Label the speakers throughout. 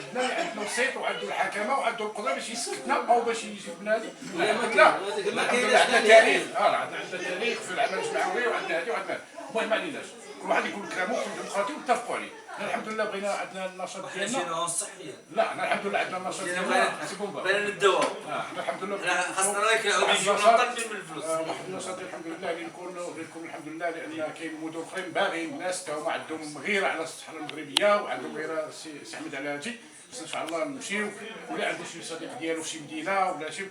Speaker 1: جدنا اللي عنده الصيت وعنده الحكمه وعنده القدره باش يسكتنا او باش يجيب لنا هذه. لا
Speaker 2: ما كايناش
Speaker 1: عندنا تاريخ، عندنا تاريخ في العمل الجمعوي وعندنا هذه وعندنا. المهم ما عليناش، كل واحد يكون كلامه في الديمقراطيه واتفقوا عليه. الحمد لله بغينا عندنا النشاط ديالنا. لا انا الحمد لله عندنا النشاط ديالنا.
Speaker 2: بغينا ندوّر.
Speaker 1: احنا الحمد لله
Speaker 2: خاصنا راك نعاودو نجيو نطالبوا بالفلوس.
Speaker 1: واحد النشاط الحمد لله اللي نكون الحمد لله، لان كاين مدن اخرين باغيين الناس تا هما عندهم غيره على الصحراء المغربيه وعندهم غيره سي احمد على هادشي. بس ان شاء الله نمشيو، ولا عنده شي صديق ديالو في شي مدينه ولا شي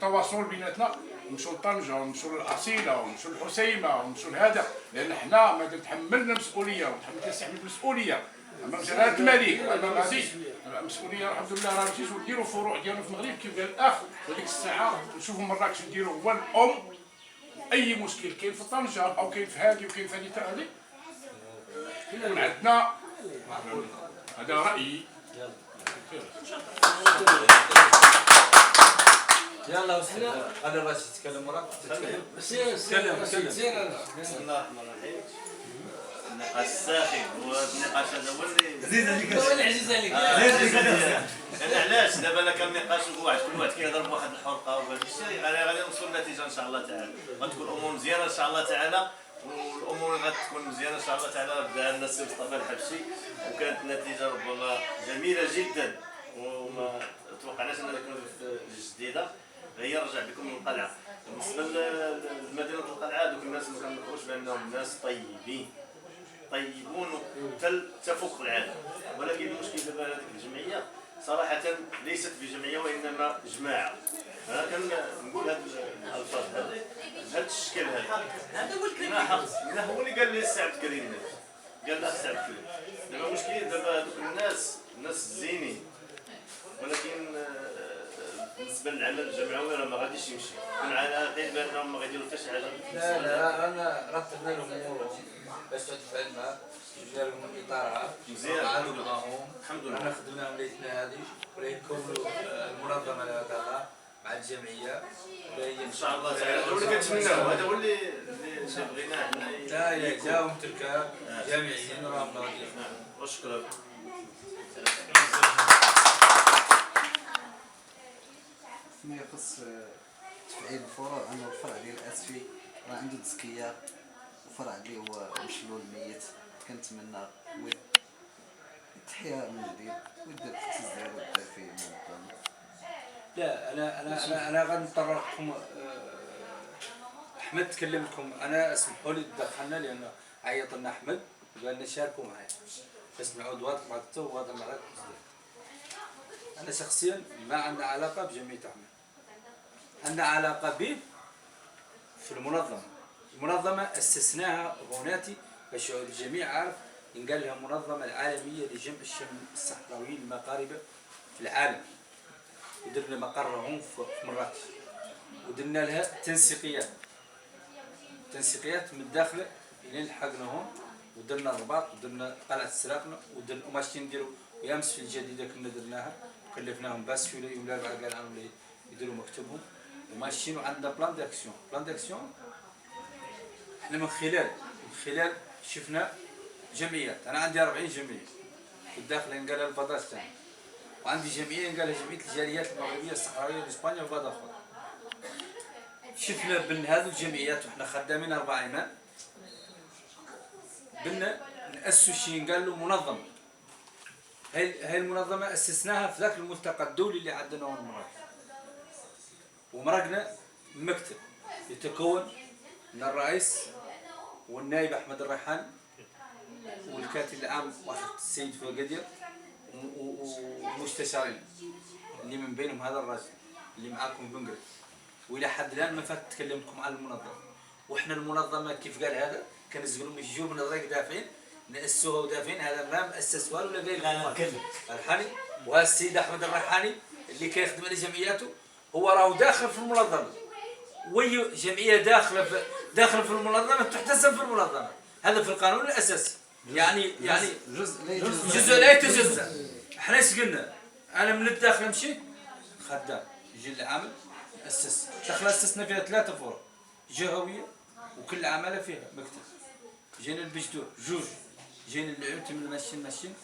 Speaker 1: تواصل بيناتنا، نمشيو لطنجه ونمشيو للاصيله ونمشيو للحسيمه ونمشيو لهذا، لان حنا ما تحملنا مسؤوليه وتحمل المسؤوليه امام جلاله الملك وامام هذه المسؤوليه. الحمد لله راه مشيتو نديروا فروع ديالنا في المغرب كيف قال الاخ، وديك الساعه نشوفوا مراكش نديروا هو الام. اي مشكل كاين في طنجه او كاين في هذه وكاين في هذه حتى هذه يكون عندنا. هذا رايي.
Speaker 2: يلا وسهلا. انا باش تتكلم وراك تتكلم. تكلم.
Speaker 3: بسم الله الرحمن الرحيم. النقاش الساخن هو النقاش هذا هو اللي
Speaker 2: عزيز عليك. هو اللي عزيز عليك.
Speaker 3: انا علاش دابا انا كنناقش كل واحد كيهضر بواحد الحرقه وهذا الشيء غادي نوصلوا لنتيجه ان شاء الله تعالى، غتكون الامور مزيانه ان شاء الله تعالى، والامور غتكون مزيانه ان شاء الله تعالى. بدا لنا السي مصطفى الحبشي وكانت النتيجه ربما جميله جدا، وما توقعناش انها تكون جديده. هي رجع بكم من القلعه. بالنسبه لمدينه القلعه دوك الناس ما كنذكروش بانهم ناس طيبين طيبون تفوق العالم، ولكن المشكل دابا هذيك الجمعيه صراحه ليست بجمعيه وانما جماعه. انا كنقول هاد الالفاظ بهذا الشكل هذا هو الكريم. لا هو اللي قال لي السي عبد الكريم، قال له السي عبد الكريم دابا المشكل دابا هذوك الناس زينين، ولكن بالنسبه للعمل الجمعوي راه ما غاديش يمشي. كون عاقل بانهم ما غيديروا حتى شي حاجه.
Speaker 2: لا انا رتبنا لهم امورهم باش تدفع الماء، جبنا لهم اطارها
Speaker 3: مزيان.
Speaker 2: معاهم
Speaker 3: الحمد لله.
Speaker 2: انا خدمناهم ليلتنا هذه ولا يكونوا المنظمه هذا مع الجمعيه ولا هي
Speaker 3: ان شاء الله تعالى. هذا هو اللي كنتمناو، هذا هو اللي بغيناه حنا.
Speaker 2: لا جاهم تركاب جامعيين راهم غاديين.
Speaker 3: وشكرا.
Speaker 4: فيما يخص تفعيل الفروع، أنه الفرع ديال الأسفي راه عنده تزكية، وفرع اللي هو مشلول الميت كنتمنى يتحيا من جديد ويبدا التأسيس ديالو بدا فيه منظم.
Speaker 2: لا انا غنضطر لكم احمد تكلم لكم. انا اسمحوا لي تدخلنا لانه عيط لنا احمد وقال لنا شاركوا معايا باش نعود واضح مع التو وواضح مع الزيادة. انا شخصيا ما عندنا علاقه بجمعيه احمد، عندنا علاقه به في المنظمه اسسناها غوناتي باش الجميع عارف ينقال لها منظمه العالميه لجمع الشمل الصحراويين المغاربه في العالم، ودرنا مقرهم في مراكش، ودرنا لها تنسيقيات من الداخل الى لحقناهم، ودرنا الرباط ودرنا قلعه السراقنه ودرنا وماشيين نديروا. ويامس في الجديده كنا درناها وكلفناهم باس في ولا قال عنهم يديروا مكتبهم وماشيين. وعندنا بلان داكسيون احنا من خلال شفنا جمعيات. انا عندي 40 جمعيه في الداخل ينقال الفضاستان، وعندي جمعيه ينقالها جمعيه الجاليات المغربيه الصحراويه لاسبانيا وبعض اخرى. شفنا بان هذو الجمعيات وحنا خدامين 4 ايمان بنا ناسسوا شيء ينقال له منظمه. هاي المنظمه اسسناها في ذاك الملتقى الدولي اللي عندنا هون مراكش، ومرقنا مكتب يتكون من الرئيس والنائب احمد الريحاني والكاتب العام واحد السيد فوقدير ومستشارين اللي من بينهم هذا الرجل اللي معاكم بنقري. والى حد الان ما فات تكلم لكم عن المنظمه. واحنا المنظمه كيف قال هذا كنزقلوا من الجيوب من الريق دافعين ناسوها ودافعين. هذا ما مؤسسوها ولا قايل لكم الريحاني. وهذا السيد احمد الريحاني اللي كيخدم على جمعياته هو راهو داخل في المنظمه، وي جمعيه داخل في المنظمه تحتسب في المنظمه. هذا في القانون الاساسي. يعني جزء لا يتجزا. احنا ايش قلنا؟ انا من الداخل مشيت خدام يجي العمل اسس دخل اسسنا فيها 3 فروع جهويه وكل عماله فيها مكتب. جينا البجدور جوج، جينا العيوتي من ماشيين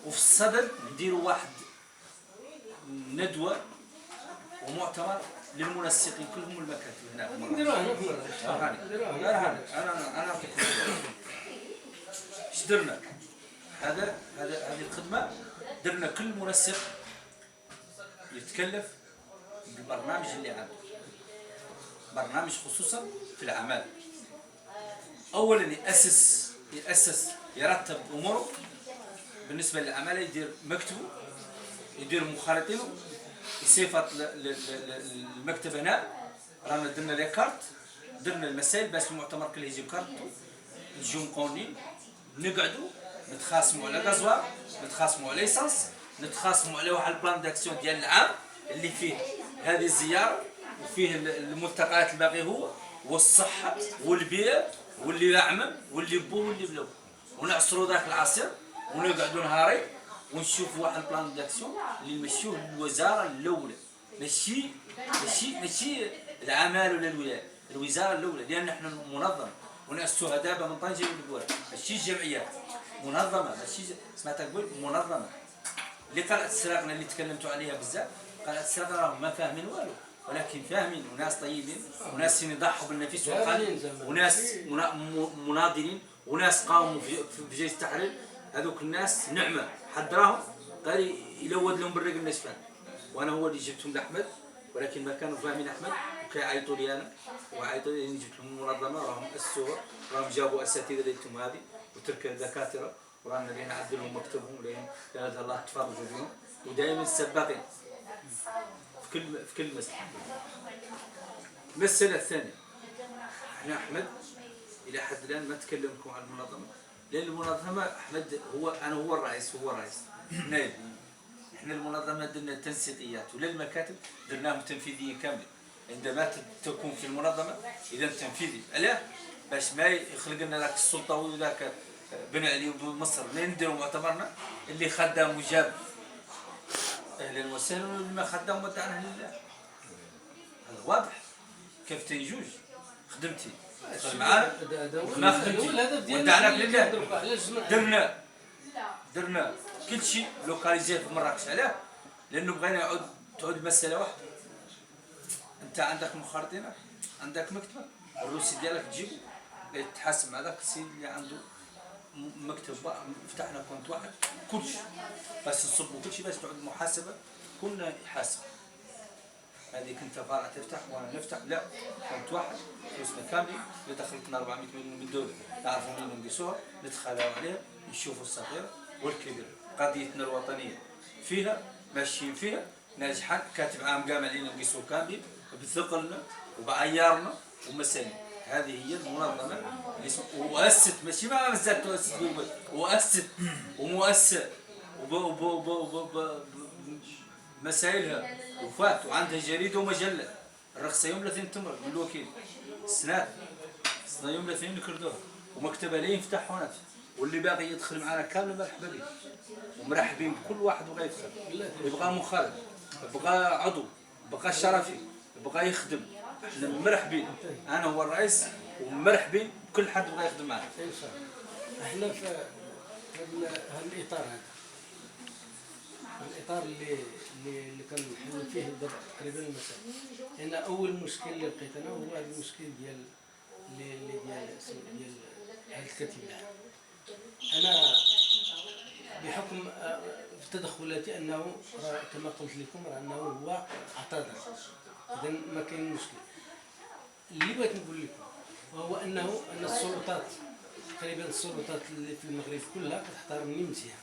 Speaker 2: وفي الصدد نديروا واحد ندوه ومؤتمر للمنسقين كلهم المكاتب هنا في مراكش.
Speaker 5: نديروها هنا في مراكش.
Speaker 2: انا نعطيك اش درنا. هذه الخدمه درنا كل منسق يتكلف بالبرنامج اللي عنده، برنامج خصوصا في الأعمال. أولا يأسس يرتب أموره بالنسبة للأعمال، يدير مكتبه، يدير مخالطينه، يصيفط المكتب هنا. رانا درنا لي كارت، درنا المسائل باش المؤتمر كله يجيب كارتو، يجيو مقونين، نقعدوا نتخاصموا على غازوار، نتخاصموا على ليسانس، نتخاصموا على واحد البلان داكسيون ديال العام اللي فيه هذه الزياره وفيه الملتقيات الباقي هو والصحه والبيئه واللي يعمل واللي بو واللي بلو، ونعصروا ذاك العصير ونقعدوا نهارين ونشوفوا واحد البلان داكسيون اللي نمشيوه للوزاره الاولى، ماشي العمال ولا الولايه، الوزاره الاولى، لان احنا منظمه ونأسسوها دابا من طنجه للبوار، ماشي جمعيات، منظمه، ماشي سمعتك تقول منظمه. اللي قلعة السراقنا اللي تكلمتوا عليها بزاف، قلعة السراقنا راهم ما فاهمين والو، ولكن فاهمين وناس طيبين وناس يضحوا بالنفس والقلب وناس مناضلين وناس قاموا في جيش التحرير. هذوك الناس نعمه حضراهم قال يلود لهم بالرق النشفان، وانا هو اللي جبتهم لاحمد، ولكن ما كانوا فاهمين احمد وكيعيطوا لي انا وعيطوا لي جبت لهم المنظمه، راهم اسسوها، راهم جابوا اساتذه ديالتهم هذه وترك دكاتره، ورانا اللي نعدل لهم مكتبهم لان الله تفرجوا بهم، ودائما سباقين في كل مسألة. المسألة الثانية، احنا احمد الى حد الان ما تكلمكم عن المنظمة، لان المنظمة احمد هو الرئيس نائب. احنا المنظمة درنا تنسيقيات وللمكاتب درناهم تنفيذيين كاملين. عندما تكون في المنظمة اذا تنفيذي، علاه؟ باش ما يخلق لنا ذاك السلطة وذاك بن علي ومصر نديروا مؤتمرنا اللي خدام وجاب اهلا وسهلا، واللي ما خدام ودعنا لله. هذا واضح كيف تنجوج خدمتي معانا ما خدمتي ودعناك لله. درنا كل شيء لوكاليزيه في مراكش. علاه؟ لانه بغينا تعود المساله واحده. انت عندك مخالطينك، عندك مكتبه، الروسي ديالك تجيبه تحاسب مع ذاك السيد اللي عنده مكتب. فتحنا كونت واحد كلشي بس نصبوا كلشي باش تعود المحاسبه كلنا يحاسب. هذه كنت فرع تفتح وانا نفتح، لا كونت واحد فلوسنا كاملين اللي دخلتنا 400 مليون من دوله نعرفوا منين نقيسوها، نتخلاو عليها، نشوفوا الصغير والكبير. قضيتنا الوطنيه فيها ماشيين فيها ناجحين، كاتب عام قام علينا نقيسوه كاملين بثقلنا وبعيارنا ومساني. هذه هي المنظمه اللي واسست، ماشي ما مازالت تؤسس، واسست ومؤسسه مسائلها وفات، وعندها جريده ومجله. الرخصه يوم الاثنين تمرق من الوكيل، السنات يوم الاثنين نكردوها، ومكتبها لا يفتح هناك، واللي باغي يدخل معنا كامل مرحبا به، ومرحبين بكل واحد بغى يدخل، يبغى مخالف، يبغى عضو، يبغى شرفي، يبغى يخدم، احنا مرحبين. انا هو الرئيس ومرحبين بكل حد بغى يخدم معنا.
Speaker 5: ان شاء الله. احنا في هذا الاطار، هذا الاطار اللي كنحلوا فيه دابا تقريبا المسائل. لان اول مشكل اللي لقيت انا هو هذا المشكل ديال هذا الكتيب العام. انا بحكم تدخلاتي انه كما قلت لكم انه هو اعتذر، اذا ما كاين مشكل. اللي بغيت نقول لكم وهو ان السلطات تقريبا السلطات اللي في المغرب كلها كتحترمني مزيان.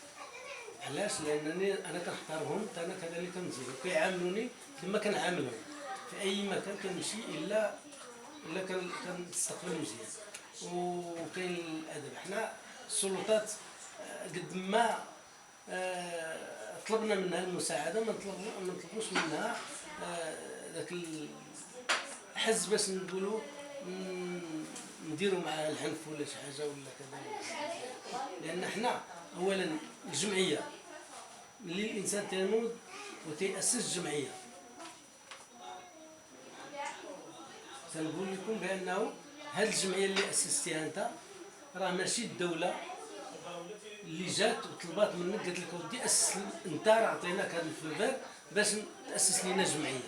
Speaker 5: علاش؟ لانني انا كنحترمهم، انا كذلك مزيان، وكيعاملوني كما كنعاملهم في اي مكان كنمشي الا كنستقبل مزيان وكاين الادب. حنا السلطات قد ما طلبنا منها المساعده ما نطلبوش منها ذاك الحز باش نقولوا نديروا معها الحنف ولا شي حاجه ولا كذا. لان حنا اولا الجمعيه ملي الانسان تنوض وتيأسس جمعيه، تنقول لكم بانه هذه الجمعيه اللي اسستيها انت راه ماشي الدوله اللي جات وطلبات منك قالت لك ودي اسس انت راه عطيناك هذا الفلوفير باش تاسس لنا جمعيه.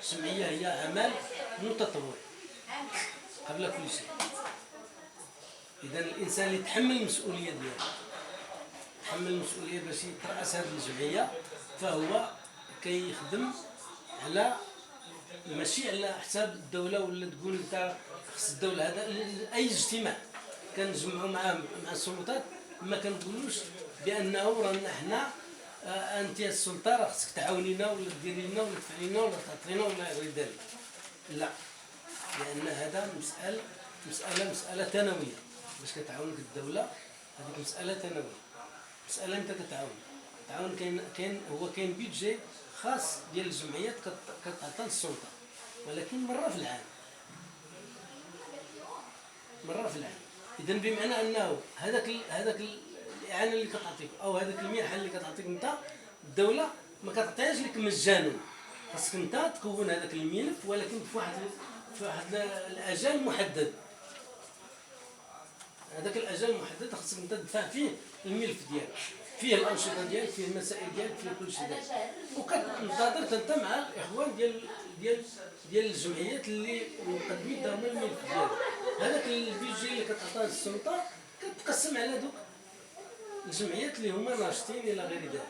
Speaker 5: الجمعيه هي عمل متطوع قبل كل شيء. اذا الانسان اللي يتحمل المسؤوليه ديالو، يتحمل المسؤوليه باش يتراس هذه الجمعيه، فهو كيخدم على ماشي على حساب الدوله، ولا تقول انت خص الدوله. هذا اي اجتماع كنجمعوا مع السلطات ما كنقولوش بانه رانا حنا انت السلطه راه خصك تعاونينا ولا ديري لنا ولا تفعلي لنا ولا تعطينا ولا غير ذلك. لا، لان هذا مساله ثانويه. باش كتعاونك الدوله هذيك مساله ثانويه، مساله انت كتعاون. كاين بيدجي خاص ديال الجمعيات كتعطى للسلطه، ولكن مره في العام. اذا بمعنى انه هذاك الاعانه اللي كتعطيك او هذاك المنحه اللي كتعطيك انت، الدوله ما كتعطيهاش لك مجانا. خاصك انت تكون هذاك الملف، ولكن في واحد الاجال محدد. هذاك الاجل المحدد خاصك انت تدفع فيه الملف ديالك، فيه الانشطه ديالك، فيه المسائل ديالك، فيه كل شيء ديالك. وكتنتظر انت مع الاخوان ديال الجمعيات اللي مقدمين لهم الملف ديالك. هذاك البيجي اللي كتعطاه السلطه كتقسم على دوك الجمعيات اللي هما ناشطين الى غير ذلك.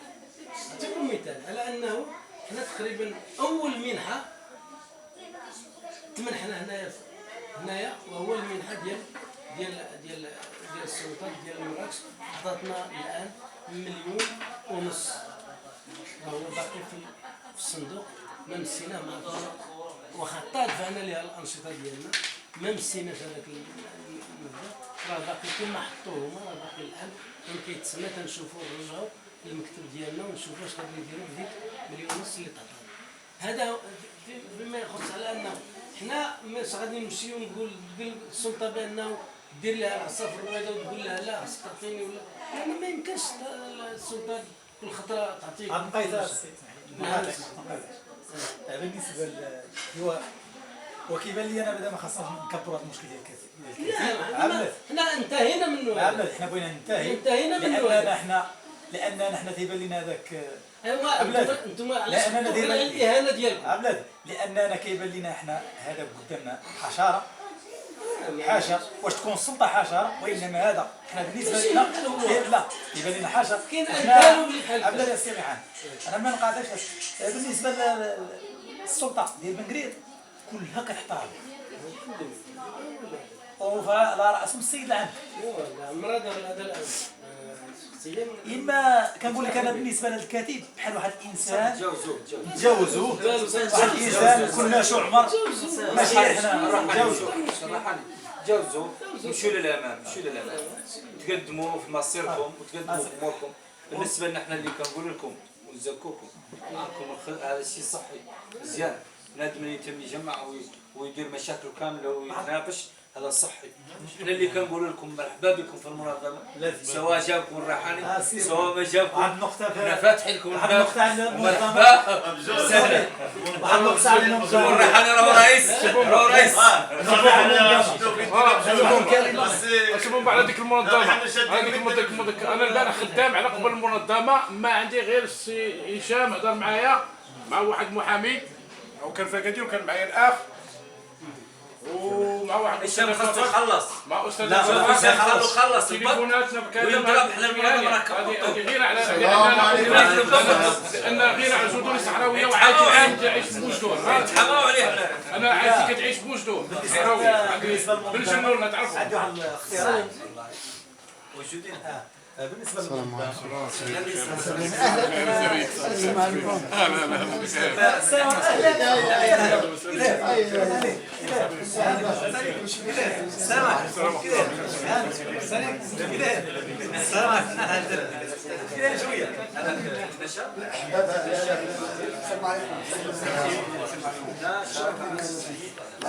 Speaker 5: نعطيكم مثال على انه حنا تقريبا اول منحه تمنحنا هنايا وهو المنحه ديال السلطات ديال مراكش. عطاتنا الان 1.5 مليون، وهو باقي في الصندوق ما مسيناه مع واخا دفعنا لها الانشطه ديالنا، ما مسيناش هذاك المبلغ، راه باقي كما حطوه هما، راه باقي الان كيتسنى تنشوفوا نرجعوا للمكتب ديالنا ونشوفوا اش غادي نديروا بديك 1.5 مليون اللي تعطانا. هذا بما يخص على انه حنا ماش غادي نمشيو نقول للسلطه بانه دير لها العصا في الرويضه وتقول لها لا خصك تعطيني ولا، لان ما يمكنش السلطه كل خطره تعطيك.
Speaker 6: بالنسبه هو كيبان لي انا بعدا ما خاصناش نكبروا هذا المشكل ديال الكثير.
Speaker 5: حنا انتهينا منه.
Speaker 6: عبلات حنا بغينا
Speaker 5: انتهينا منه
Speaker 6: لاننا حنا تيبان لنا هذاك.
Speaker 5: ايوا انتم علاش كتقولوا على الاهانه ديالكم؟
Speaker 6: عبلات لاننا كيبان لنا حنا هذا قدامنا حشره. حاشا واش تكون السلطه حشره، وانما هذا حنا بالنسبه لنا لا كيبان لنا حشره.
Speaker 5: كاين امثال اللي بحال
Speaker 6: عبلات استمع انا ما نقاطعش. بالنسبه للسلطه ديال بنكريط كلها كتحترم وعلى راسهم السيد العام.
Speaker 5: مراد هذا الامر
Speaker 6: اما كنقول لك انا بالنسبه للكاتب بحال واحد الانسان تجاوزوه، واحد الانسان كنا شو عمر ماشي حنا
Speaker 2: تجاوزوا مشوا للامام، تقدموا في مصيركم وتقدموا في اموركم. بالنسبه لنا حنا اللي كنقول لكم ونزكوكم معكم هذا الشيء صحي مزيان. بنادم اللي يتم يجمع ويدير مشاكله كامله ويتناقش، هذا صحي. حنا اللي كنقول لكم مرحبا بكم في المنظمه، سواء جابكم الريحاني سواء ما جابكم، حنا فاتحين لكم الباب. مرحبا والريحاني راهو رئيس.
Speaker 1: شوفوا بعد هذيك المنظمه، انا البارح خدام على قبل المنظمه، ما عندي غير السي هشام هضر معايا مع واحد محامي وكان في اكادير، وكان معايا الاخ ومع واحد
Speaker 2: هشام خاصو يخلص
Speaker 1: مع استاذ
Speaker 2: هشام خلص
Speaker 1: تليفوناتنا
Speaker 2: وينضرب. حنا المنظمه راه
Speaker 1: هذه غير على لان غير على الجذور الصحراويه وعائلتي الان تعيش بوجدور.
Speaker 2: تحملوا عليه.
Speaker 1: انا عائلتي كتعيش بوجدور صحراويه بالجنور، ما تعرفوا.
Speaker 6: عندي واحد الاختراع موجودين. بالنسبه للمنظمه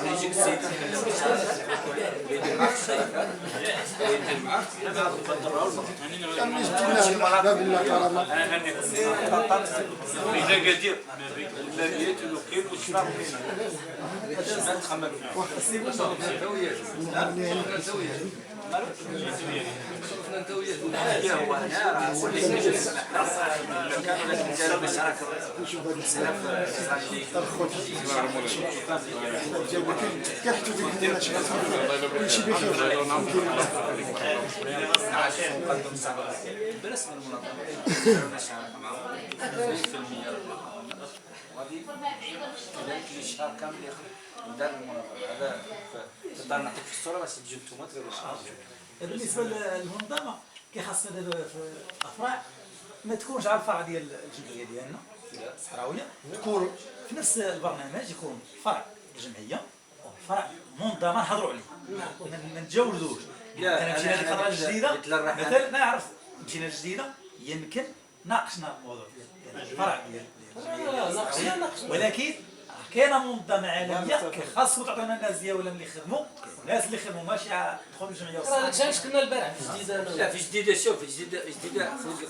Speaker 2: يجيك السيد يدير معك الشراكات ويدير معك إذا قدير الماليات والوكيل والشراء ما تخمم هي هو هنا راه هو اللي كيجي كانوا لازم ديالو باش راك بالنسبه للمنظمه نشارك معهم 20% غادي كذلك اللي شهر كامل ياخذ دار المنظمه هذا تقدر نعطيك في الصوره باش تجيو نتوما تقدروا شهر.
Speaker 6: بالنسبه للمنظمه كيخاصنا دابا في الافراع ما تكونش على الفرع ديال الجمعيه ديالنا الصحراويه، تكون في نفس البرنامج، يكون فرع الجمعيه وفرع منظمه نهضروا عليه ما نتجاوزوش. انا مشينا هذيك الخطره الجديده مثلا نعرف مشينا الجديده يمكن ناقشنا الموضوع ديال الفرع ديال الجمعيه، ولكن كاينه منظمه عالميه خاصكم تعطيونا الناس ديالنا اللي يخدموا، الناس اللي يخدموا ماشي يدخلوا الجمعيه
Speaker 5: راه هادشي كنا البارح في جديده.
Speaker 2: لا في جديده، شوف في جديده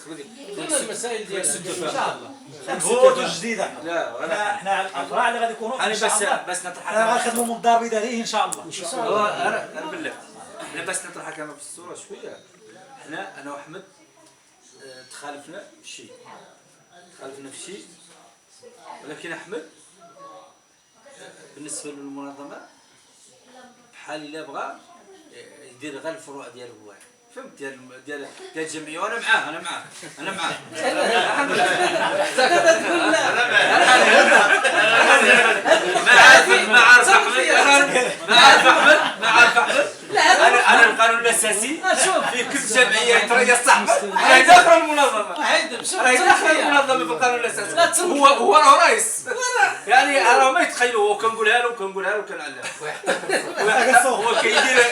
Speaker 2: خليك
Speaker 5: كنا المسائل ديال
Speaker 6: ان شاء الله نفوتوا الجديده.
Speaker 2: لا
Speaker 6: احنا على الافراع اللي غادي يكونوا
Speaker 2: انا
Speaker 6: ان شاء الله
Speaker 2: بس نطرح
Speaker 6: غنخدموا من الدار الاداريه ان شاء الله.
Speaker 2: انا بالله انا بس نطرح كلمه في الصوره شويه. انا واحمد تخالفنا في شيء، ولكن احمد بالنسبه للمنظمه بحال الا بغى يدير غير الفروع ديالو هو، فهمت، ديال الجمعيه، وانا معاه الحمد لله. ما عارف احمد انا القانون الاساسي في كل جمعيه يتريث صاحبه راهي داخل المنظمه، راهي داخل المنظمه في القانون الاساسي، هو راه رئيس، يعني راه ما يتخيلوا، هو كنقولها له وكنعلمها هو كيدير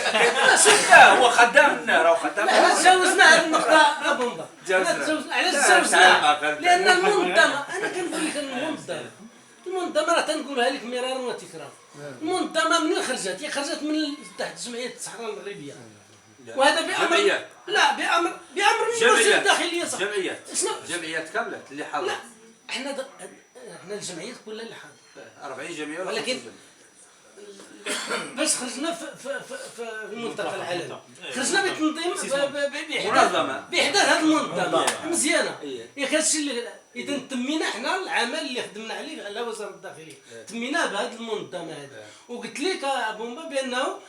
Speaker 2: هو خدام لنا، راه خدام.
Speaker 5: تجاوزنا هذه النقطه ابو مضر، علاش تجاوزنا؟ لان المنظمه انا كنقول لك المنظمه راه تنقولها لك مرارا وتكرارا. المنظمه منين خرجت؟ هي خرجت من تحت جمعيه الصحراء المغربيه، وهذا بامر بامر من وزير الداخليه. صح،
Speaker 2: جمعيات كامله اللي حاضره.
Speaker 5: احنا الجمعيات كلها اللي حاضره
Speaker 2: 40 جمعيه،
Speaker 5: ولكن باش خرجنا في الملتقى العالمي، خرجنا بتنظيم باحداث هذه المنظمه مزيانه. ياك هادشي اللي اذا تمينا حنا العمل اللي خدمنا عليه على وزاره الداخليه، تميناه بهذه المنظمه هذه. وقلت لك ابو مبا بانه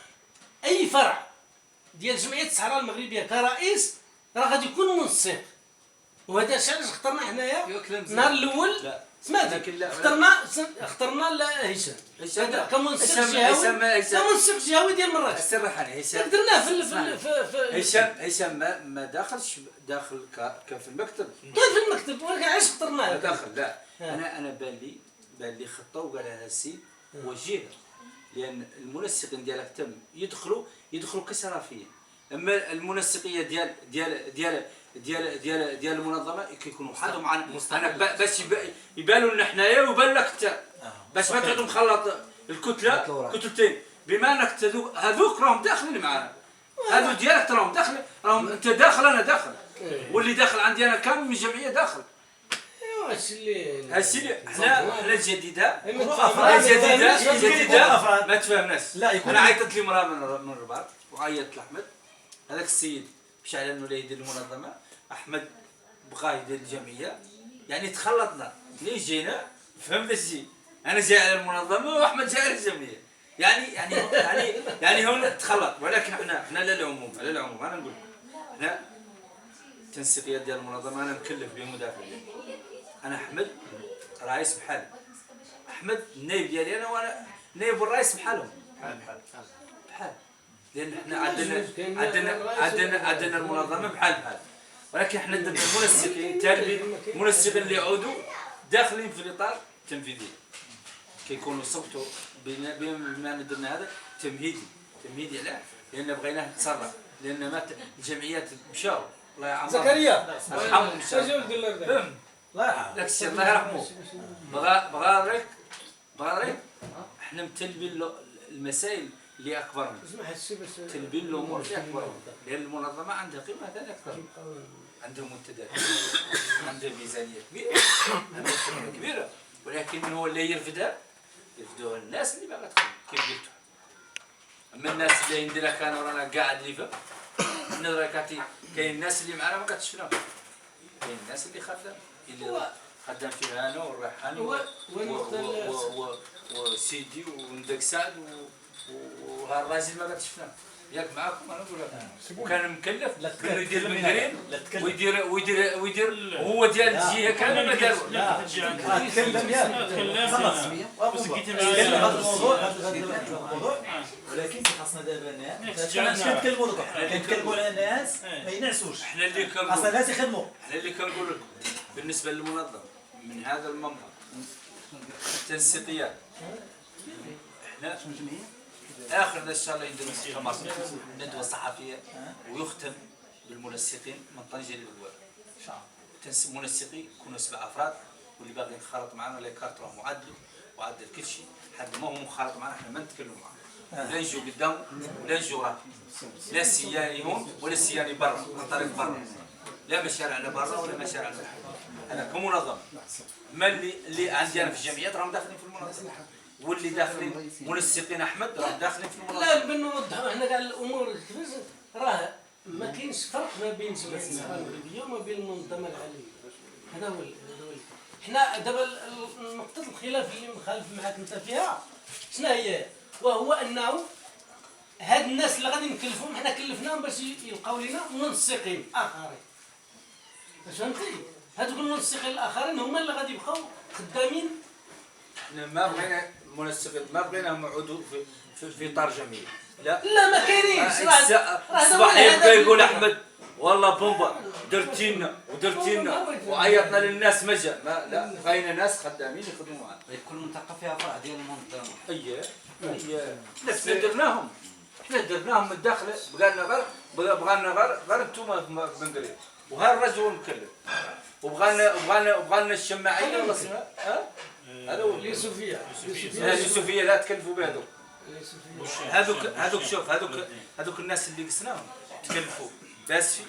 Speaker 5: اي فرع ديال جمعيه الصحراء المغربيه كرئيس راه غادي يكون منسق، وهذا الشيء علاش اخترنا حنايا النهار الاول. سمعتي اخترنا هشام كمنسق جهوي ديال مراكش.
Speaker 2: سرحني هشام
Speaker 5: درناه في
Speaker 2: هشام ما داخلش داخل كان في المكتب،
Speaker 5: كان في المكتب، ولكن علاش اخترناه؟
Speaker 2: داخل لا انا بان لي خطه وقالها السيد وجهها، لان المنسقين ديالك تم يدخلوا كسرافيين، اما المنسقيه ديال المنظمه كيكونوا وحدهم انا باش يبانوا لنا حنايا ويبان لك انت، باش ما تعود مخلط كتلتين، بما انك هذوك راهم داخلين معنا، هذو ديالك راهم داخل، راهم انت داخل انا داخل، واللي داخل عندي انا كامل من الجمعيه داخل.
Speaker 5: ايوا هادشي
Speaker 2: اللي حنا الجديده ما تفهمناش. انا عيطت لي مراه من الرباط وعيطت لاحمد، هذاك السيد مشى على انه لا يدير المنظمه، احمد بغى يدير الجمعيه، يعني تخلطنا ليش جينا، فهمت الشيء؟ انا جاي على المنظمه واحمد جاي على الجمعيه، يعني هنا تخلط. ولكن احنا على العموم انا نقول احنا التنسيقيات ديال المنظمه انا مكلف بمدافع، انا احمد رئيس بحال احمد النائب ديالي انا، وانا نائب الرئيس بحالهم بحال، لان احنا عندنا المنظمه بحال، ولكن احنا عندنا المنسقين اللي يعودوا داخلين في الاطار التنفيذي، كيكونوا صوتوا بما درنا هذا تمهيدي عليه، لان بغيناه يتسرع، لان الجمعيات مشاو الله يرحمه
Speaker 5: زكريا
Speaker 2: يرحمهم فهم الله يرحمه داك الشيء الله يرحمه. بغا احنا متلبين المسائل اللي اكبر تلبين الامور اللي اكبر، لان المنظمه عندها قيمه ثانيه اكثر، عندهم منتديات، عندهم ميزانيه كبيره، ولكن من هو اللي يرفدها الناس اللي باغا تخدم كيف قلت. من الناس اللي نديرها كانوا رانا قاعد اللي فهم حنا راه كاين الناس اللي معنا ما كتشفناهم، كاين الناس اللي خدام اللي خدام فيها انا والريحاني وسيدي وندك سعد وها الراجل ما كتشفناه ياك معاكم انا نقول لك وكان مكلف انه يدير المنقرين ويدير هو ديال الجهه كامله ما داروا.
Speaker 6: لا تكلم ياك خلاص تكلم هذا الموضوع ولكن خاصنا دابا ماشي كنتكلموا دوكا كنتكلموا على الناس ما ينعسوش.
Speaker 2: احنا اللي كنقول
Speaker 6: خاصنا الناس يخدموا.
Speaker 2: احنا اللي كنقول لكم بالنسبه للمنظمه من هذا المنبر التنسيقيات احنا اخر ان شاء الله يديروا مؤتمر ندوه صحفيه ويختم بالمنسقين من طنجه للابواب. ان شاء الله منسقين يكونوا 7 افراد واللي باغي ينخرط معنا ولا يكارت راه معدل كل شيء حد ما هو منخرط معنا احنا ما نتكلموا معاه ولا نجيو قدام ولا نجيو راه لا السياني هون ولا السياني برا عن طريق برا لا مشاريع لبرا ولا مشاريع لبرا. انا كمنظمه ما اللي عندي انا في الجمعيات راهم داخلين في المنظمه واللي داخلين منسقين احمد راهم داخلين في المنظمه.
Speaker 5: لا بنوضحوا احنا كاع الامور راه ما كاينش فرق ما بين جمعيه الصحراء المغربيه وما بين المنظمه العالميه. هذا هو حنا دابا نقطه الخلاف اللي مخالف معاك انت فيها شنو هي؟ وهو انه هاد الناس اللي غادي نكلفهم حنا كلفناهم باش يلقاو لنا منسقين اخرين. فهمتي؟ هذوك المنسقين الاخرين هما اللي غادي يبقاو خدامين.
Speaker 2: احنا ما بغينا منسقين ما بغيناهم يعودوا في اطار جميل.
Speaker 5: لا ما كاينينش
Speaker 2: الصباح يبقى يقول احمد والله بومبا درتينا وعيطنا للناس ما جا لا بغينا ناس خدامين يخدموا معنا.
Speaker 4: كل منطقه فيها فرع ديال المنظمه.
Speaker 2: اييه حنا درناهم من الداخل بغانا غير انتوما بنقريب وها الرجل هو المكلف وبغانا الشماعيه ولا ها هذا هو اليوسفيه لا تكلفوا بهذوك هذوك الناس اللي قسناهم تكلفوا باسفي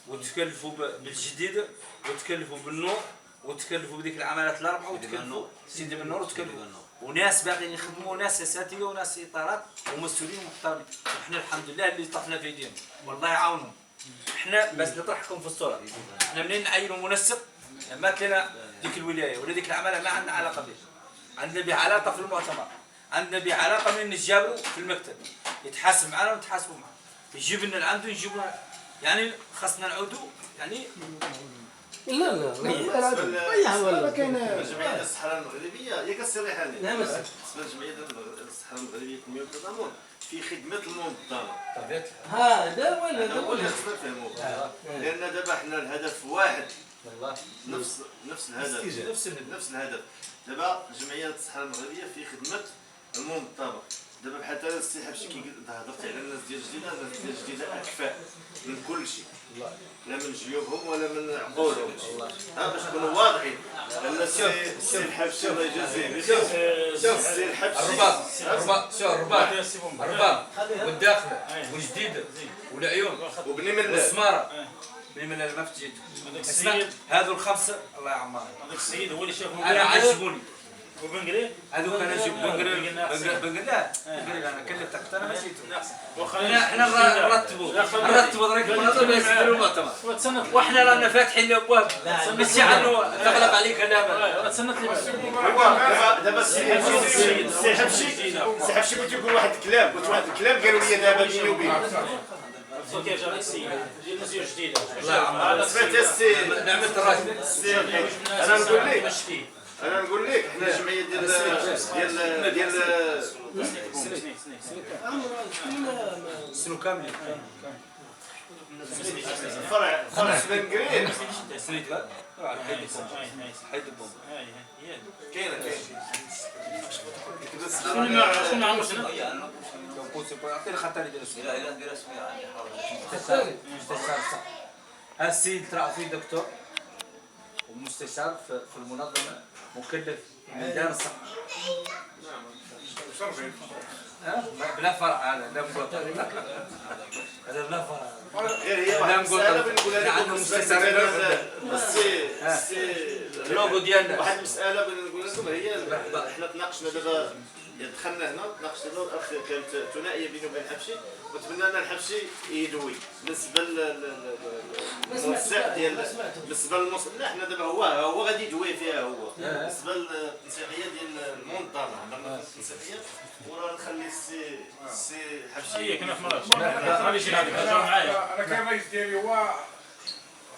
Speaker 2: وتكلفوا بالجديده وتكلفوا بالنور وتكلفوا بديك العملات الاربعه وتكلفوا سيدي بالنور وتكلفوا وناس باغيين يخدموا ناس اساتذه وناس اطارات ومسؤولين محترمين. وحنا الحمد لله اللي طحنا في ايديهم والله يعاونهم. احنا بس نطرحكم في الصوره احنا منين نعينوا منسق مات لنا ديك الولايه ولا ديك العماله ما عندنا علاقه به. عندنا به علاقه في المؤتمر عندنا به علاقه من نتجابروا في المكتب يتحاسب معنا ونتحاسبوا معه يجيب لنا لعنده يجيبوا يعني خاصنا نعودوا يعني
Speaker 5: لا
Speaker 3: جمعية الصحراء المغربية هي كالصريحة
Speaker 5: لا بس
Speaker 3: جمعية الصحراء المغربية كما يقولون في خدمة المنظمة.
Speaker 5: هذا
Speaker 3: هو اللي خصنا نفهموه لأن دابا حنا الهدف واحد نفس الهدف دابا جمعية الصحراء المغربية في خدمة المنظمة. دابا بحال هذا السي حبشي كي هضرت على الناس ديال الجديدة الناس ديال الجديدة أكفاء من كل شيء لا من جيوبهم ولا من عقولهم باش نكونوا واضحين. السي الحبشي الله يجازيه السي الحبشي
Speaker 2: الرباط والداخله والجديده والعيون
Speaker 3: وبني من
Speaker 2: والسماره بني من ما فتيت هذو الخمسه الله يعمرهم.
Speaker 7: هذاك السيد هو اللي شافهم
Speaker 2: انا عجبوني
Speaker 7: وبنقري
Speaker 2: هذوك انا جبت بنقري لا انا كلفتك انا ما جيتو احنا نرتبوا طريق المنظمه يسدروا المؤتمر واحنا رانا فاتحين الابواب ماشي عنو تغلق عليك انا
Speaker 7: تسنت لي
Speaker 3: هو دابا السي حبشي بغيت يقول واحد الكلام قالوا لي دابا بيني وبينك
Speaker 7: كيف جا السيد ديال الناس الجديده
Speaker 3: هذا سمعت السي
Speaker 2: نعمة الراجل
Speaker 3: انا نقول لك حنا الجمعيه ديال
Speaker 2: سنو كامل
Speaker 3: فرع سبنقرين
Speaker 2: سنيت حيد البوم
Speaker 3: كاين
Speaker 7: شنو معمر شنو
Speaker 2: عطيني خطاري ديال السؤال لا ندير اسمي هذا السيد ترى فيه دكتور ومستشار في المنظمه مكلف ميدان الصحه بلا فرع هذا لا نقول هذا بلا فرع
Speaker 3: غير هي واحد المساله بنقولها لكم
Speaker 2: اللوغو ديالنا
Speaker 3: واحد المساله بنقول لكم هي حنا تناقشنا دابا دخلنا هنا ناقشنا الاخ كانت ثنائيه بينه وبين الحبشي، وتمنى ان الحبشي يدوي بالنسبه للموسع ديال بالنسبه لا حنا دابا هو غادي يدوي فيها هو بالنسبه للتنسيقيه ديال المنظمه عندنا التنسيقيه وراه نخلي السي حبشي
Speaker 7: هي كنا في مراكش غادي يجي معايا
Speaker 1: انا كان الرئيس ديالي هو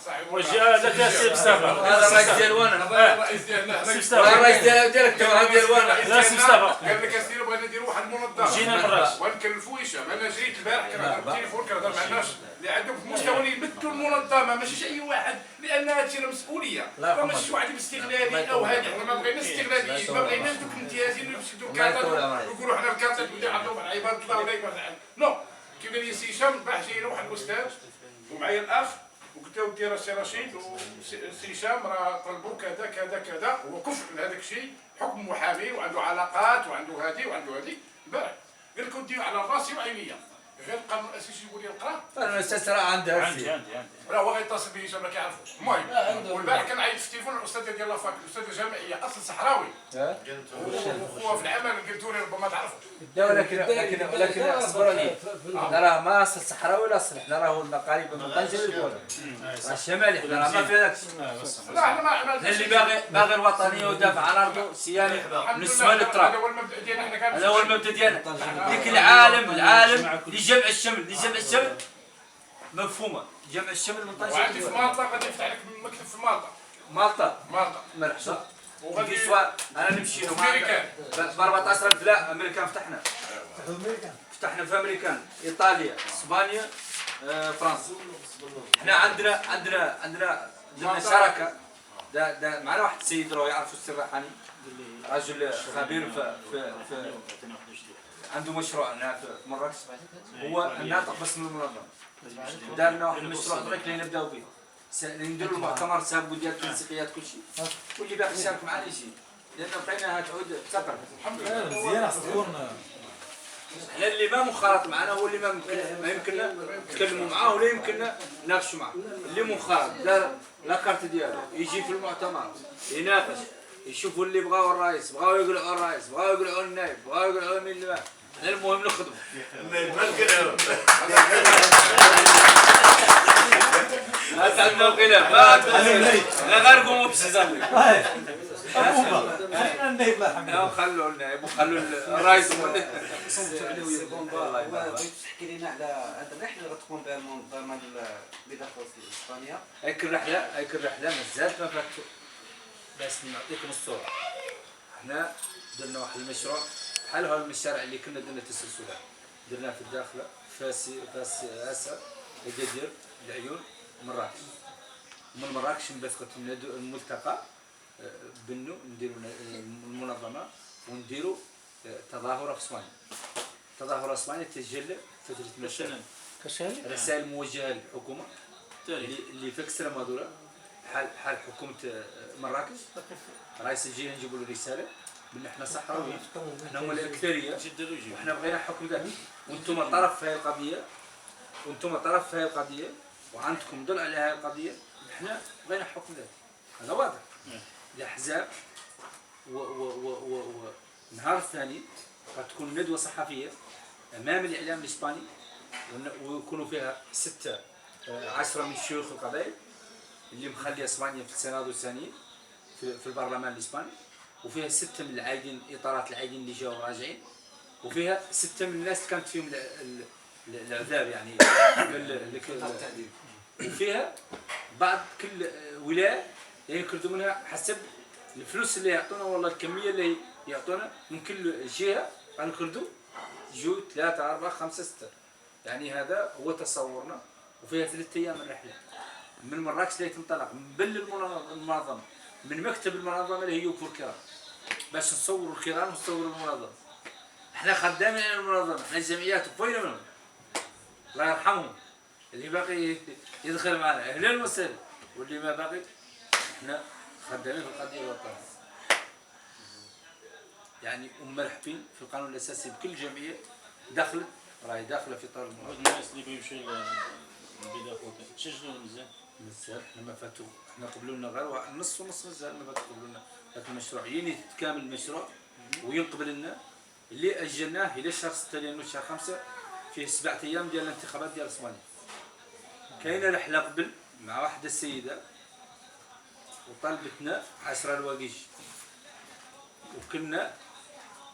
Speaker 1: صاحب
Speaker 7: وجه هذاك السي مصطفى
Speaker 8: هذا الرئيس ديال وانا
Speaker 1: الرئيس ديالنا
Speaker 7: سي
Speaker 1: حنا
Speaker 7: مصطفى
Speaker 8: الرئيس ديالك هذا ديال وانا
Speaker 7: لا سي مصطفى
Speaker 1: قال لك اسيروا بغينا نديروا واحد المنظمه
Speaker 7: جينا مراكش
Speaker 1: ونكلفوا هشام. انا جريت البارح كنهضر بالتليفون كنهضر مع الناس اللي عندهم في مستوى اللي يمثلوا المنظمه ماشي اي واحد، لان هادشي راه مسؤوليه راه ماشي شي واحد باستغلالي او هادي. حنا ما بغيناش استغلاليين، ما بغيناش دوك الامتيازين اللي يمسكوا الكارطات ويقولوا حنا الكارطات اللي عندهم عباد الله ولا يبعد نو. كيف قال لي سي هشام البارح جاينا واحد الاستاذ ومعايا الاخ وقلت له دير السي رشيد وسي هشام راه طلبوا كذا كذا كذا، هو كفء لهذاك الشيء حكم محامي وعنده علاقات وعنده هذه وعنده هذه. البارح قال لك وديو على راسي وعينيا غير القانون الاساسي يقول لي نقرا
Speaker 8: انا الاستاذ راه عنده
Speaker 7: عندي
Speaker 1: راه هو غيتصل به هشام ما كيعرفوش. المهم والبارح كان عيط في التليفون الاستاذ ديال لافاك الاستاذ الجامعيه اصل صحراوي وخوه في العمل قلت له ربما تعرفوا.
Speaker 8: لا ولكن اصبر لي راه ما اصل صحراوي ولا اصل حنا راه ولنا قريبا من طنجه للبوله راه الشمالي حنا راه ما في هذاك الشيء.
Speaker 1: لا احنا ما
Speaker 8: اللي باغي الوطنيه ودافع عن ارضه سياني من السماء
Speaker 1: هذا
Speaker 8: للتراب.
Speaker 1: هو المبدا ديالنا احنا كان
Speaker 8: هذا هو المبدا ديالنا. ديك العالم لجمع الشمل مفهومه. جمع الشمل من طنجه
Speaker 1: وعندي في مالطا غادي نفتح لك مكتب في مالطا
Speaker 8: مالطا مرحبا.
Speaker 1: وغادي
Speaker 8: انا نمشي له
Speaker 1: أمريكان.
Speaker 8: ب 14,000 لا امريكان فتحنا في امريكان ايطاليا اسبانيا فرنسا. احنا عندنا شراكه. ده معنا واحد السيد راه يعرفوا السي الريحاني رجل خبير في عنده مشروع هنا في مراكش. هو ناطق بس من المنظمه. دار لنا واحد المشروع درك اللي نبداو به. نديروا المؤتمر سابقوا ديال التنسيقيات كل شيء واللي باغي يشارك معنا يجي لان بقيناها تعود تقرب.
Speaker 1: الحمد لله
Speaker 6: مزيان خاص تكون
Speaker 8: احنا اللي ما منخرط معنا هو اللي ما يمكننا نتكلموا معاه ولا يمكننا نناقشوا معاه. اللي منخرط دار لاكارت ديالو يجي في المؤتمر يناقش يشوفوا اللي بغاو الرئيس بغاو يقلعوا الرئيس بغاو يقلعوا النائب بغاو يقلعوا مين اللي احنا المهم نخدموا. ما تعندنا خلاف ما لا غير قوموا بشي زعما
Speaker 6: خلينا النايب الله يرحمه.
Speaker 8: خلوا النائب وخلوا الرئيس.
Speaker 4: بغيت تحكي لنا على هذه الرحله اللي غتقوم بها المنظمه بداخل اسبانيا.
Speaker 8: هيك الرحله مازالت ما فاتتو. بس نعطيكم الصوره. احنا درنا واحد المشروع بحال هذا المشاريع اللي كنا درنا تسلسلات درناه في الداخله فاس اسا اكادير العيون مراكش. من مراكش نبثقوا الملتقى بنو نديروا المنظمه ونديروا تظاهره في اسبانيا. تظاهره اسبانيا تتجلى فتره رسائل موجهه للحكومه اللي في اكستريمادورا بحال حكومه مراكش. رئيس الجهه نجيبوا له رساله بان احنا صحراويين احنا هم الاكثريه وحنا بغينا حكم ذاتي وانتم طرف في هذه القضيه وعندكم ضل على هذه القضيه. احنا بغينا حكم ذاتي هذا واضح. الاحزاب النهار الثاني غتكون ندوه صحفيه امام الاعلام الاسباني ويكونوا فيها 10 من شيوخ القبائل اللي مخلي اسبانيا في السناد الثاني في البرلمان الاسباني وفيها 6 من العايدين اطارات العايدين اللي جاوا راجعين وفيها 6 من الناس كانت فيهم العذاب يعني وفيها بعض كل ولايه ينكردوا منها حسب الفلوس اللي يعطونا والله الكميه اللي يعطونا من كل جهه غنكردوا جو 3 4 5 6 يعني هذا هو تصورنا. وفيها 3 ايام الرحله من مراكش اللي تنطلق من بل المنظمه من مكتب المنظمه اللي هي وفور الكرام باش نصوروا الكرام ونصوروا المنظمه. احنا خدامين على المنظمه احنا الجمعيات وفينا منهم الله يرحمهم اللي باقي يدخل معنا اهلا وسهلا واللي ما باقي احنا خدامين في القضيه الوطنيه يعني ومرحبين في القانون الاساسي بكل جمعيه دخلت راهي داخله في اطار المنظمه.
Speaker 7: الناس اللي بيمشي بداخل تشجعوا مزيان
Speaker 8: احنا ما فاتوا احنا قبلوا لنا غير نص ونص مازال ما فاتوا قبلوا لنا هذا المشروع يتكامل المشروع وينقبل لنا اللي اجلناه الى شهر 6 لانه شهر 5 فيه 7 ايام ديال الانتخابات ديال اسبانيا. كاينه رحله قبل مع واحده السيده وطلبتنا 10 الواقيش، وكنا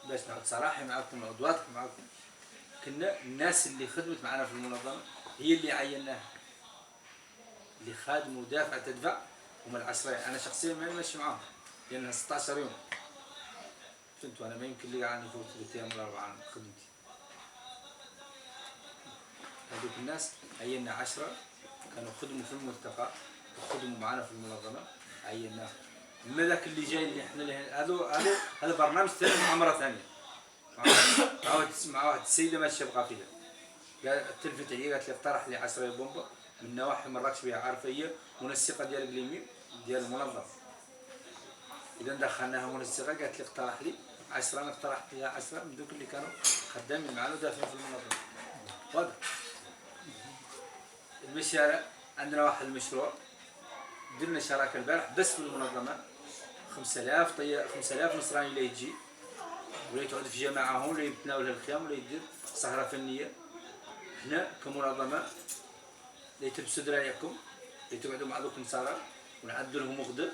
Speaker 8: باش نعود صراحه معكم نعود واضح معكم، كنا الناس اللي خدمت معنا في المنظمه هي اللي عيناها، اللي خادم ودافع تدفع هما ال10. انا شخصيا ماني ماشي معاهم لانها 16 يوم، فهمتوا؟ انا ما يمكن لي يعني فوق 3 ايام ولا 4 عن خدمتي. هذوك الناس عينا 10 كانوا خدموا في الملتقى وخدموا معنا في المنظمه عيناهم. اما ذاك اللي جاي اللي احنا هذا برنامج ثاني مع مره ثانيه مع واحد السيده ماشيه بقافله، تلفت عليا قالت لي اقترح لي 10 بومبا من نواحي مراكش بها عارفه هي منسقه ديال قليمي ديال المنظمه. اذا دخلناها منسقه قالت لي اقترح لي 10، انا اقترحت لها 10 من ذوك اللي كانوا خدامين معنا ودافعين في المنظمه. واضح؟ المشاريع عندنا واحد المشروع درنا شراكه البارح بس في المنظمه 5000 نصراني اللي يجي ولا يقعد في جماعه ولا يتناول الخيام ولا يدير سهره فنيه. احنا كمنظمه اللي تلبسوا درايعكم اللي تقعدوا مع ذوك النصارى ونعدوا لهم غدر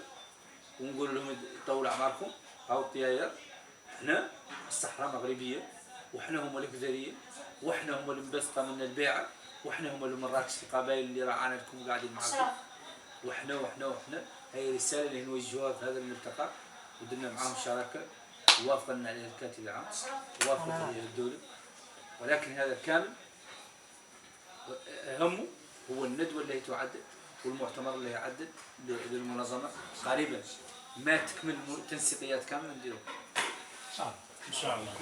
Speaker 8: ونقول لهم يطولوا اعماركم هاو الطياير. احنا الصحراء مغربيه وحنا هما الكذاريه وحنا هما المبسطه من البيعه وحنا هما المراكش القبائل اللي راعانا لكم قاعدين معكم وحنا هاي رساله اللي نوجهوها في هذا الملتقى ودرنا معاهم شراكه ووافقنا عليها الكاتب العام ووافقت عليها الدوله. ولكن هذا كامل همه هو الندوه اللي تعدد والمؤتمر اللي يعدد للمنظمه قريبا ما تكمل التنسيقيات كامله نديروا
Speaker 7: ان شاء الله.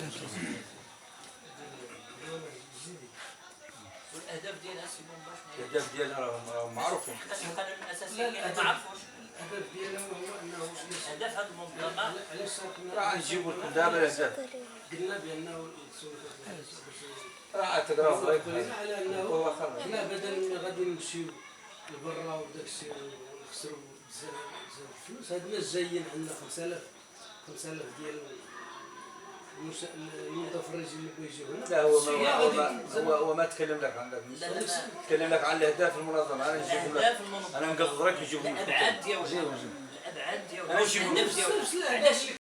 Speaker 9: والاهداف ديالها سيمون باش
Speaker 8: الاهداف ديالها راهم معروفين.
Speaker 9: القانون الاساسي ما عرفوش
Speaker 5: الهدف ديالهم هو انه
Speaker 9: اهداف هذه المنظمه.
Speaker 5: علاش
Speaker 8: راه نجيبوا لكم دابا الاهداف.
Speaker 5: قلنا بانه
Speaker 8: راه تقراو
Speaker 5: على انه حنا بدل غادي نمشيو لبرا وداك الشيء ونخسروا بزاف الفلوس. هاد الناس جايين عندنا 5000 ديال المتفرجين اللي بغيو يجيو هنا.
Speaker 8: لا هو ما تكلم لك عن ذاك، تكلم لك عن الاهداف المنظمه. انا نجيبهم لك، انا نقدر لك نجيبهم لك.
Speaker 9: الابعاد ديالهم
Speaker 8: انا نجيبهم لك.
Speaker 9: علاش